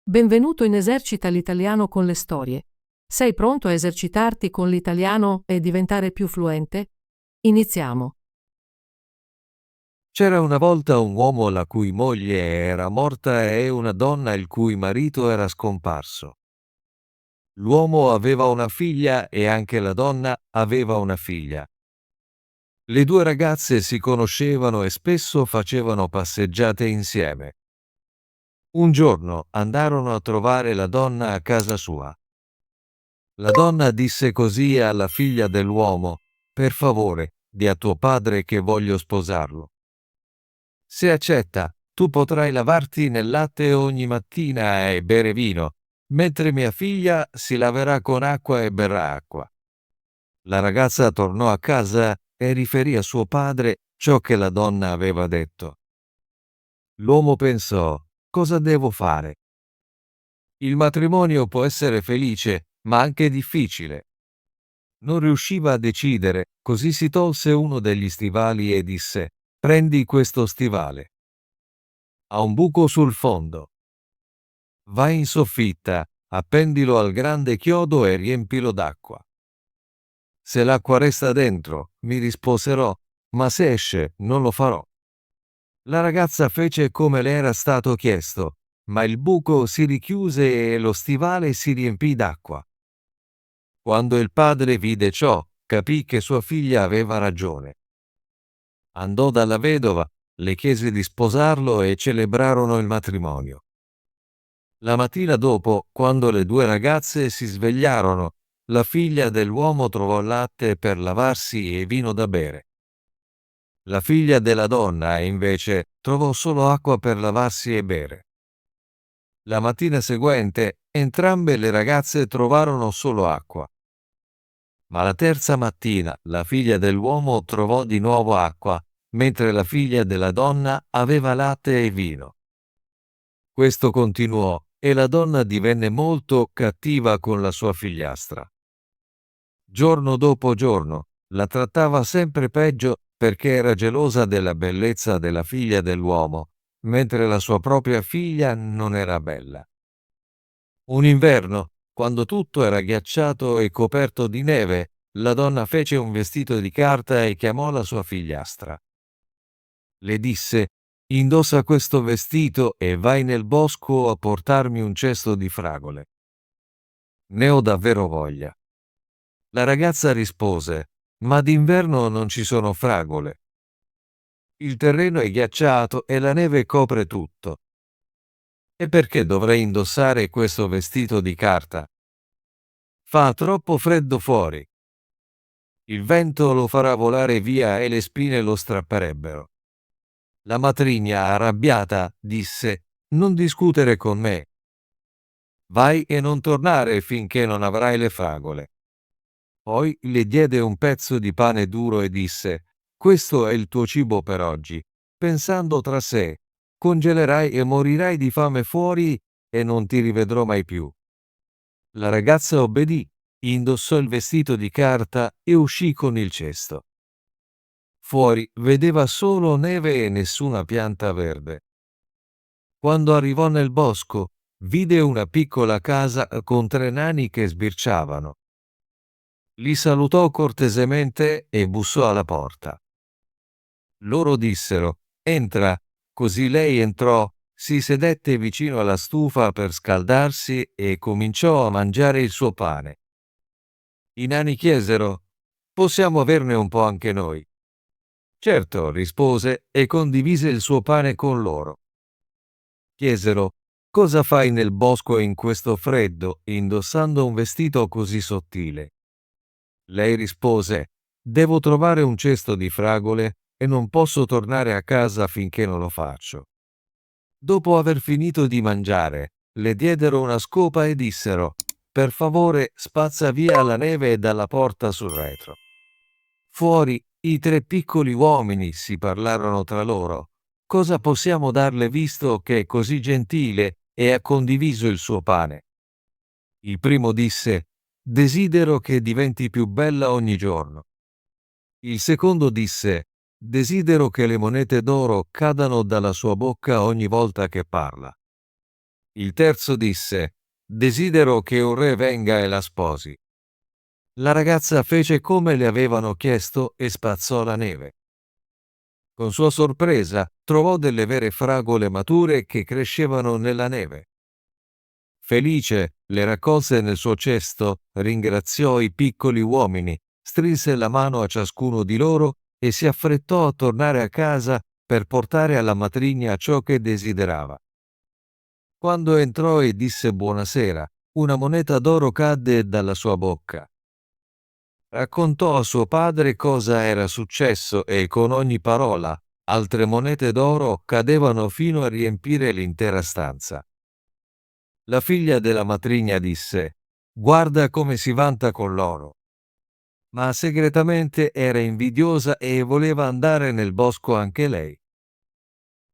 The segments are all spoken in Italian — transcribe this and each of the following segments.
Benvenuto in Esercita l'italiano con le storie. Sei pronto a esercitarti con l'italiano e diventare più fluente? Iniziamo. C'era una volta un uomo la cui moglie era morta e una donna il cui marito era scomparso. L'uomo aveva una figlia e anche la donna aveva una figlia. Le due ragazze si conoscevano e spesso facevano passeggiate insieme. Un giorno andarono a trovare la donna a casa sua. La donna disse così alla figlia dell'uomo: «Per favore, di a tuo padre che voglio sposarlo. Se accetta, tu potrai lavarti nel latte ogni mattina e bere vino, mentre mia figlia si laverà con acqua e berrà acqua». La ragazza tornò a casa e riferì a suo padre ciò che la donna aveva detto. L'uomo pensò: cosa devo fare? Il matrimonio può essere felice, ma anche difficile. Non riusciva a decidere, così si tolse uno degli stivali e disse: «Prendi questo stivale. Ha un buco sul fondo. Vai in soffitta, appendilo al grande chiodo e riempilo d'acqua. Se l'acqua resta dentro, mi risposerò, ma se esce, non lo farò». La ragazza fece come le era stato chiesto, ma il buco si richiuse e lo stivale si riempì d'acqua. Quando il padre vide ciò, capì che sua figlia aveva ragione. Andò dalla vedova, le chiese di sposarlo e celebrarono il matrimonio. La mattina dopo, quando le due ragazze si svegliarono, la figlia dell'uomo trovò latte per lavarsi e vino da bere. La figlia della donna, invece, trovò solo acqua per lavarsi e bere. La mattina seguente, entrambe le ragazze trovarono solo acqua. Ma la terza mattina, la figlia dell'uomo trovò di nuovo acqua, mentre la figlia della donna aveva latte e vino. Questo continuò, e la donna divenne molto cattiva con la sua figliastra. Giorno dopo giorno, la trattava sempre peggio perché era gelosa della bellezza della figlia dell'uomo, mentre la sua propria figlia non era bella. Un inverno, quando tutto era ghiacciato e coperto di neve, la donna fece un vestito di carta e chiamò la sua figliastra. Le disse: «Indossa questo vestito e vai nel bosco a portarmi un cesto di fragole. Ne ho davvero voglia». La ragazza rispose: «Ma d'inverno non ci sono fragole. Il terreno è ghiacciato e la neve copre tutto. E perché dovrei indossare questo vestito di carta? Fa troppo freddo fuori. Il vento lo farà volare via e le spine lo strapperebbero». La matrigna, arrabbiata, disse: «Non discutere con me. Vai e non tornare finché non avrai le fragole». Poi le diede un pezzo di pane duro e disse: «Questo è il tuo cibo per oggi», pensando tra sé: «Congelerai e morirai di fame fuori e non ti rivedrò mai più». La ragazza obbedì, indossò il vestito di carta e uscì con il cesto. Fuori vedeva solo neve e nessuna pianta verde. Quando arrivò nel bosco, vide una piccola casa con 3 nani che sbirciavano. Li salutò cortesemente e bussò alla porta. Loro dissero: «Entra», così lei entrò, si sedette vicino alla stufa per scaldarsi e cominciò a mangiare il suo pane. I nani chiesero: «Possiamo averne un po' anche noi?» «Certo», rispose e condivise il suo pane con loro. Chiesero: «Cosa fai nel bosco in questo freddo, indossando un vestito così sottile?» Lei rispose: «Devo trovare un cesto di fragole e non posso tornare a casa finché non lo faccio». Dopo aver finito di mangiare, le diedero una scopa e dissero: «Per favore, spazza via la neve dalla porta sul retro». Fuori, i 3 piccoli uomini si parlarono tra loro: «Cosa possiamo darle visto che è così gentile e ha condiviso il suo pane?» Il primo disse: «Desidero che diventi più bella ogni giorno». Il secondo disse: «Desidero che le monete d'oro cadano dalla sua bocca ogni volta che parla». Il terzo disse: Desidero che un re venga e la sposi. La ragazza fece come le avevano chiesto e spazzò la neve. Con sua sorpresa, trovò delle vere fragole mature che crescevano nella neve. Felice, le raccolse nel suo cesto, ringraziò i piccoli uomini, strinse la mano a ciascuno di loro e si affrettò a tornare a casa per portare alla matrigna ciò che desiderava. Quando entrò e disse buonasera, una moneta d'oro cadde dalla sua bocca. Raccontò a suo padre cosa era successo e con ogni parola altre monete d'oro cadevano fino a riempire l'intera stanza. La figlia della matrigna disse: Guarda come si vanta con l'oro. Ma segretamente era invidiosa e voleva andare nel bosco anche lei.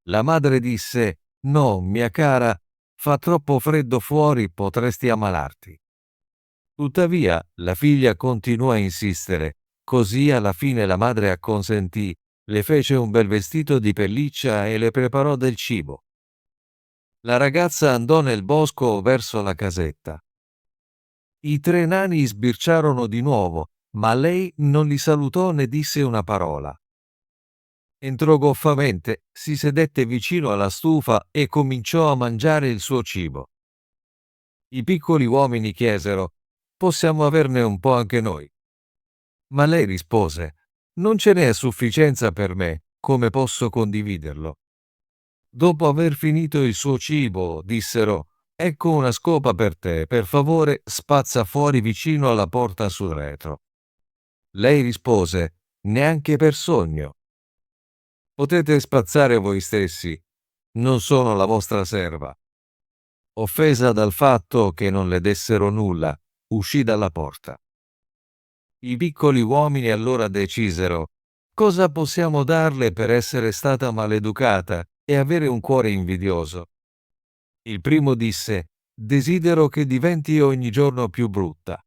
La madre disse: No, mia cara, fa troppo freddo fuori, potresti ammalarti. Tuttavia, la figlia continuò a insistere, così alla fine la madre acconsentì, le fece un bel vestito di pelliccia e le preparò del cibo. La ragazza andò nel bosco verso la casetta. I tre nani sbirciarono di nuovo, ma lei non li salutò né disse una parola. Entrò goffamente, si sedette vicino alla stufa e cominciò a mangiare il suo cibo. I piccoli uomini chiesero: Possiamo averne un po' anche noi? Ma lei rispose: Non ce n'è a sufficienza per me, come posso condividerlo? Dopo aver finito il suo cibo, dissero: Ecco una scopa per te, per favore, spazza fuori vicino alla porta sul retro. Lei rispose: Neanche per sogno. Potete spazzare voi stessi, non sono la vostra serva. Offesa dal fatto che non le dessero nulla, uscì dalla porta. I piccoli uomini allora decisero: Cosa possiamo darle per essere stata maleducata e avere un cuore invidioso? Il primo disse: Desidero che diventi ogni giorno più brutta.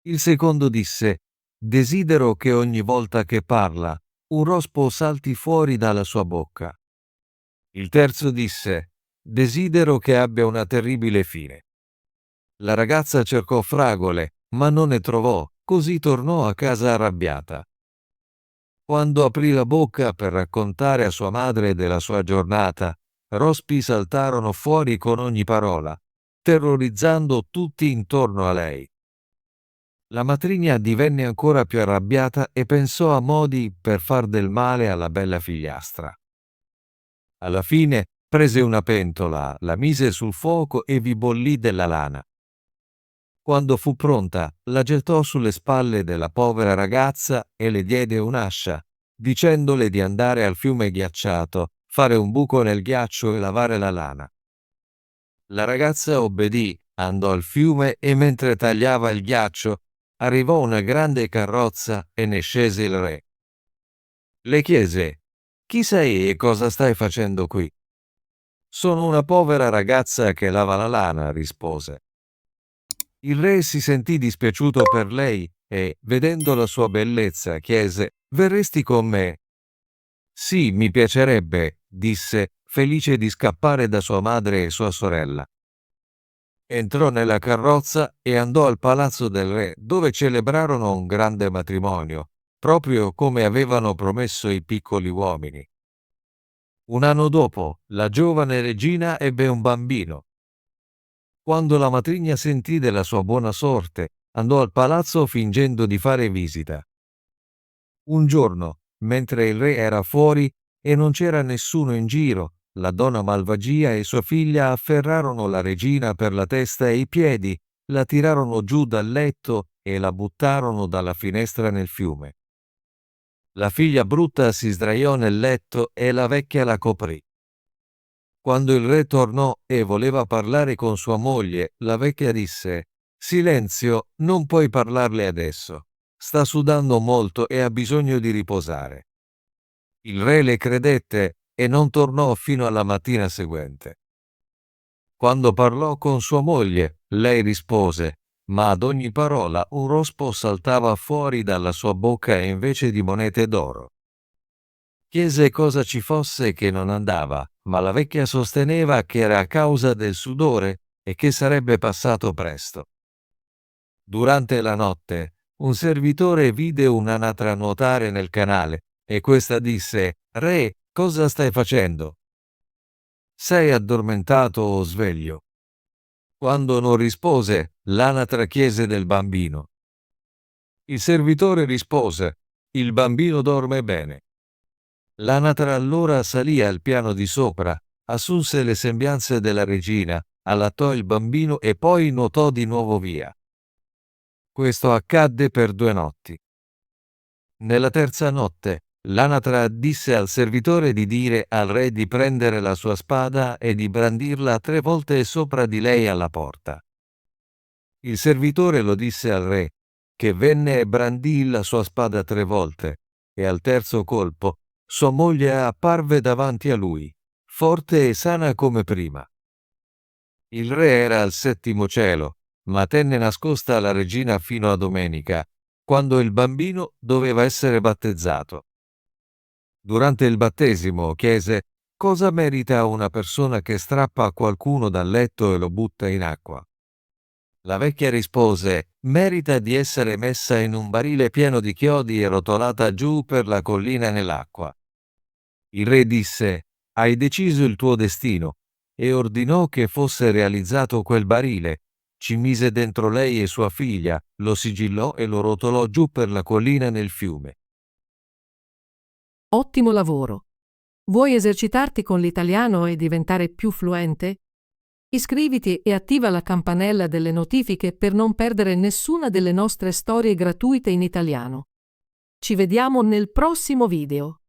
Il secondo disse: Desidero che ogni volta che parla, un rospo salti fuori dalla sua bocca. Il terzo disse: Desidero che abbia una terribile fine. La ragazza cercò fragole, ma non ne trovò, così tornò a casa arrabbiata. Quando aprì la bocca per raccontare a sua madre della sua giornata, rospi saltarono fuori con ogni parola, terrorizzando tutti intorno a lei. La matrigna divenne ancora più arrabbiata e pensò a modi per far del male alla bella figliastra. Alla fine prese una pentola, la mise sul fuoco e vi bollì della lana. Quando fu pronta, la gettò sulle spalle della povera ragazza e le diede un'ascia, dicendole di andare al fiume ghiacciato, fare un buco nel ghiaccio e lavare la lana. La ragazza obbedì, andò al fiume e mentre tagliava il ghiaccio, arrivò una grande carrozza e ne scese il re. Le chiese: Chi sei e cosa stai facendo qui? Sono una povera ragazza che lava la lana, rispose. Il re si sentì dispiaciuto per lei e, vedendo la sua bellezza, chiese: Verresti con me? Sì, mi piacerebbe, disse, felice di scappare da sua madre e sua sorella. Entrò nella carrozza e andò al palazzo del re, dove celebrarono un grande matrimonio, proprio come avevano promesso i piccoli uomini. Un anno dopo, la giovane regina ebbe un bambino. Quando la matrigna sentì della sua buona sorte, andò al palazzo fingendo di fare visita. Un giorno, mentre il re era fuori e non c'era nessuno in giro, la donna malvagia e sua figlia afferrarono la regina per la testa e i piedi, la tirarono giù dal letto e la buttarono dalla finestra nel fiume. La figlia brutta si sdraiò nel letto e la vecchia la coprì. Quando il re tornò e voleva parlare con sua moglie, la vecchia disse: Silenzio, non puoi parlarle adesso. Sta sudando molto e ha bisogno di riposare. Il re le credette e non tornò fino alla mattina seguente. Quando parlò con sua moglie, lei rispose, ma ad ogni parola un rospo saltava fuori dalla sua bocca invece di monete d'oro. Chiese cosa ci fosse che non andava, ma la vecchia sosteneva che era a causa del sudore e che sarebbe passato presto. Durante la notte, un servitore vide un'anatra nuotare nel canale e questa disse: «Re, cosa stai facendo? Sei addormentato o sveglio?» Quando non rispose, l'anatra chiese del bambino. Il servitore rispose: «Il bambino dorme bene». L'anatra allora salì al piano di sopra, assunse le sembianze della regina, allattò il bambino e poi nuotò di nuovo via. Questo accadde per 2 notti. Nella terza notte, l'anatra disse al servitore di dire al re di prendere la sua spada e di brandirla 3 volte sopra di lei alla porta. Il servitore lo disse al re, che venne e brandì la sua spada 3 volte, e al terzo colpo sua moglie apparve davanti a lui, forte e sana come prima. Il re era al 7° cielo, ma tenne nascosta la regina fino a domenica, quando il bambino doveva essere battezzato. Durante il battesimo chiese: «Cosa merita una persona che strappa a qualcuno dal letto e lo butta in acqua?» La vecchia rispose: «Merita di essere messa in un barile pieno di chiodi e rotolata giù per la collina nell'acqua». Il re disse: «Hai deciso il tuo destino», e ordinò che fosse realizzato quel barile. Ci mise dentro lei e sua figlia, lo sigillò e lo rotolò giù per la collina nel fiume. Ottimo lavoro! Vuoi esercitarti con l'italiano e diventare più fluente? Iscriviti e attiva la campanella delle notifiche per non perdere nessuna delle nostre storie gratuite in italiano. Ci vediamo nel prossimo video.